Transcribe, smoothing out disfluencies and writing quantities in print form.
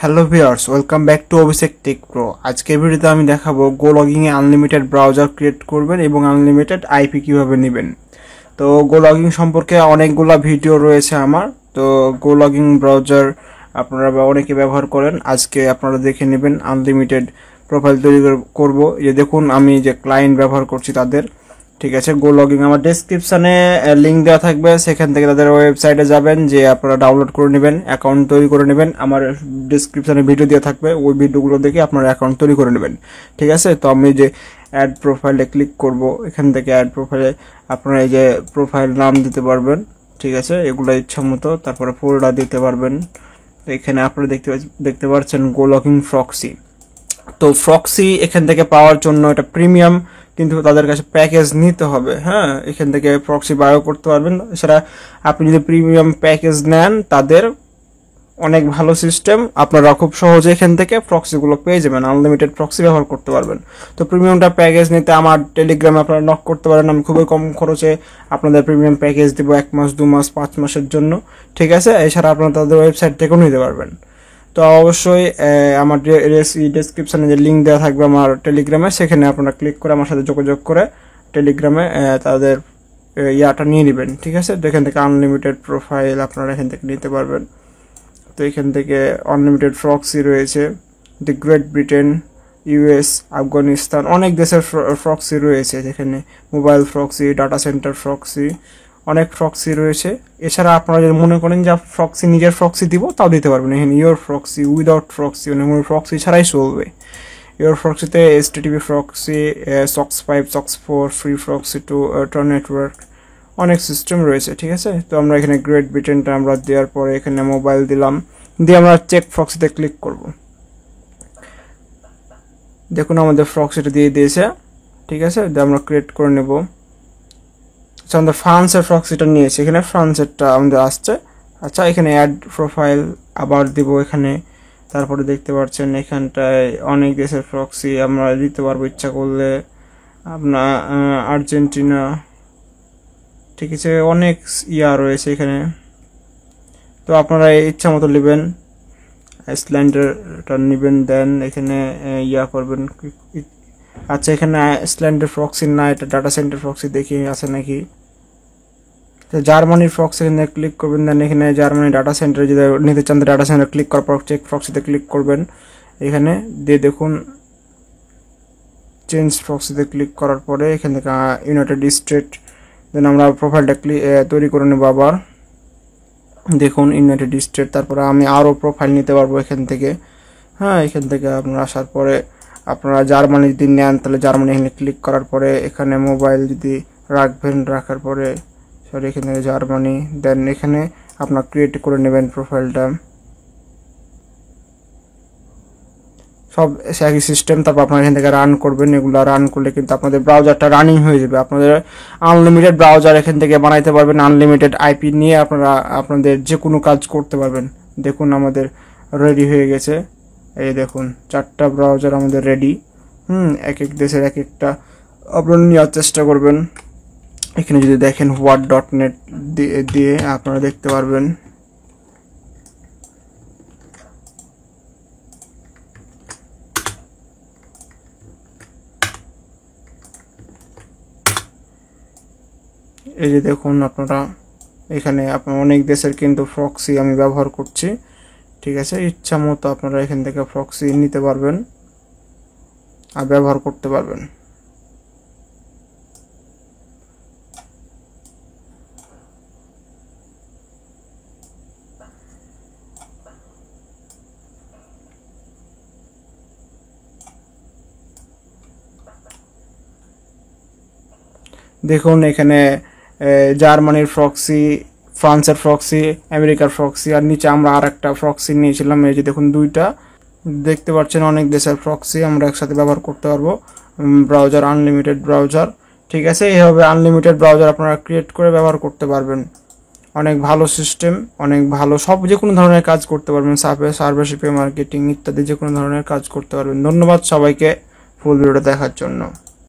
Hello viewers, welcome back to Abhishek take pro. আজকের ভিডিওতে আমি দেখাবো গো লগিংয়ে আনলিমিটেড ব্রাউজার ক্রিয়েট করবেন এবং আনলিমিটেড আইপি কিভাবে নেবেন। তো গো লগিং সম্পর্কে অনেকগুলো ভিডিও রয়েছে আমার। তো গো লগিং ব্রাউজার আপনারা অনেকে ব্যবহার করেন, আজকে আপনারা দেখে নেবেন আনলিমিটেড প্রোফাইল তৈরি করব। যে দেখুন আমি যে ক্লায়েন্ট ব্যবহার করছি তাদের, ঠিক আছে। গো লগিং আমার ডেসক্রিপশনে লিঙ্ক দেওয়া থাকবে, সেখান থেকে তাদের ওয়েবসাইটে যাবেন, যে আপনারা ডাউনলোড করে নেবেন, অ্যাকাউন্ট তৈরি করে নেবেন। আমার ডেসক্রিপশনে ভিডিও দেওয়া থাকবে, ওই ভিডিওগুলো দেখে আপনারা অ্যাকাউন্ট তৈরি করে নেবেন, ঠিক আছে। তো আমি যে অ্যাড প্রোফাইলে ক্লিক করব, এখান থেকে অ্যাড প্রোফাইলে আপনারা এই যে প্রোফাইল নাম দিতে পারবেন, ঠিক আছে। এগুলো ইচ্ছা মতো, তারপরে ফোল্ডার দিতে পারবেন। তো এখানে আপনারা দেখতে পাচ্ছেন গো লগিং প্রক্সি। তো প্রক্সি এখান থেকে পাওয়ার জন্য এটা প্রিমিয়াম, কিন্তু তাদের কাছে প্যাকেজ নিতে হবে। হ্যাঁ, এখান থেকে প্রক্সি বায়ো করতে পারবেন। এছাড়া আপনি যদি প্রিমিয়াম প্যাকেজ নেন, তাদের অনেক ভালো সিস্টেম, আপনারা খুব সহজে এখান থেকে প্রক্সিগুলো পেয়ে যাবেন, আনলিমিটেড প্রক্সি ব্যবহার করতে পারবেন। তো প্রিমিয়ামটা প্যাকেজ নিতে আমার টেলিগ্রামে আপনারা নক করতে পারেন, আমি খুবই কম খরচে আপনাদের প্রিমিয়াম প্যাকেজ দেবো 1 মাস 2 মাস 5 মাসের জন্য, ঠিক আছে। এছাড়া আপনারা তাদের ওয়েবসাইট থেকেও নিতে পারবেন। তো অবশ্যই আমার ডেসক্রিপশনে যে লিঙ্ক দেওয়া থাকবে আমার টেলিগ্রামে, সেখানে আপনারা ক্লিক করে আমার সাথে যোগাযোগ করে টেলিগ্রামে তাদের ইয়াটা নিয়ে নেবেন, ঠিক আছে। তো এখান থেকে আনলিমিটেড প্রোফাইল আপনারা এখান থেকে নিতে পারবেন। তো এখান থেকে আনলিমিটেড প্রক্সি রয়েছে, দি গ্রেট ব্রিটেন, ইউএস, আফগানিস্তান, অনেক দেশের প্রক্সি রয়েছে। যেখানে mobile proxy, data centre proxy, অনেক প্রক্সি রয়েছে। এছাড়া আপনারা যদি মনে করেন যে প্রক্সি নিজের প্রক্সি দিব, তাও দিতে পারবেন। এখানে ইয়োর প্রক্সি, উইদাউট প্রক্সি, মানে প্রক্সি ছাড়াই চলবে। ইয়োর প্রক্সিতে HTTP proxy, socks 5, socks 4, free proxy to Tor network, অনেক সিস্টেম রয়েছে, ঠিক আছে। তো আমরা এখানে গ্রেট ব্রিটেনটা আমরা দেওয়ার পরে এখানে মোবাইল দিলাম, দিয়ে আমরা চেক প্রক্সিতে ক্লিক করব। দেখুন আমাদের প্রক্সিটা দিয়ে দিয়েছে, ঠিক আছে। আমরা ক্রিয়েট করে নেব। আচ্ছা, আমাদের ফ্রান্সের প্রক্সিটা নিয়েছি, এখানে ফ্রান্সেরটা আমাদের আসছে। আচ্ছা, এখানে অ্যাড প্রোফাইল আবার দিব এখানে। তারপরে দেখতে পাচ্ছেন এখানটায় অনেক দেশের প্রক্সি আমরা দিতে পারবো ইচ্ছা করলে। আপনার আর্জেন্টিনা, ঠিক আছে, অনেক ইয়া রয়েছে এখানে। তো আপনারা ইচ্ছা মতো নেবেন, আইসল্যান্ডেরটা নেবেন, দেন এখানে ইয়া করবেন। আচ্ছা, এখানে আইসল্যান্ডের প্রক্সি না, এটা ডাটা সেন্টার প্রক্সি দেখি আছে নাকি। তো জার্মানির প্রক্সি এখানে ক্লিক করবেন, দেন এখানে জার্মানি ডাটা সেন্টার যদি নিতে চান, ডাটা সেন্টার ক্লিক করার পর চেক প্রক্সিতে ক্লিক করবেন। এখানে দিয়ে দেখুন চেঞ্জ প্রক্সিতে ক্লিক করার পরে এখান থেকে ইউনাইটেড স্টেট, দেন আমরা প্রোফাইলটা তৈরি করে নেব আবার। দেখুন ইউনাইটেড স্টেট, তারপরে আমি আরও প্রোফাইল নিতে পারবো এখান থেকে। হ্যাঁ, এখান থেকে আপনারা আসার পরে আপনারা জার্মানি যদি নেন, তাহলে জার্মানি এখানে ক্লিক করার পরে এখানে মোবাইল যদি রাখবেন, রাখার পরে এখানে জার্মানি, দেন এখানে আপনার ক্রিয়েট করে নেবেন প্রোফাইলটা। সব একই সিস্টেম। তারপর আপনারা এখান থেকে রান করবেন। এগুলো রান করলে কিন্তু আপনাদের ব্রাউজারটা রানিং হয়ে যাবে। আপনাদের আনলিমিটেড ব্রাউজার এখান থেকে বানাইতে পারবেন, আনলিমিটেড আইপি নিয়ে আপনারা আপনাদের যে কোনো কাজ করতে পারবেন। দেখুন আমাদের রেডি হয়ে গেছে, এই দেখুন 4টা ব্রাউজার আমাদের রেডি। এক এক দেশের এক একটা আপনারা নেওয়ার চেষ্টা করবেন। এখানে যদি দেখেন what.net দিয়ে আপনারা দেখতে পারবেন। এই যে দেখুন আপনারা এখানে আপনার অনেক দেশের কিন্তু প্রক্সি আমি ব্যবহার করছি, ঠিক আছে। ইচ্ছা মতো আপনারা এখান থেকে প্রক্সি নিতে পারবেন আর ব্যবহার করতে পারবেন। দেখুন এখানে জার্মানির প্রক্সি, ফ্রান্সের প্রক্সি, আমেরিকার প্রক্সি, আর নিচে আমরা আর একটা প্রক্সি নিয়েছিলাম। এই যে দেখুন 2টা দেখতে পাচ্ছেন, অনেক দেশের প্রক্সি আমরা একসাথে ব্যবহার করতে পারবো। ব্রাউজার আনলিমিটেড ব্রাউজার, ঠিক আছে। এইভাবে আনলিমিটেড ব্রাউজার আপনারা ক্রিয়েট করে ব্যবহার করতে পারবেন। অনেক ভালো সিস্টেম, অনেক ভালো, সব যে কোনো ধরনের কাজ করতে পারবেন, সার্ভার শিপে, মার্কেটিং ইত্যাদি যে কোনো ধরনের কাজ করতে পারবেন। ধন্যবাদ সবাইকে ফুল ভিডিওটা দেখার জন্য।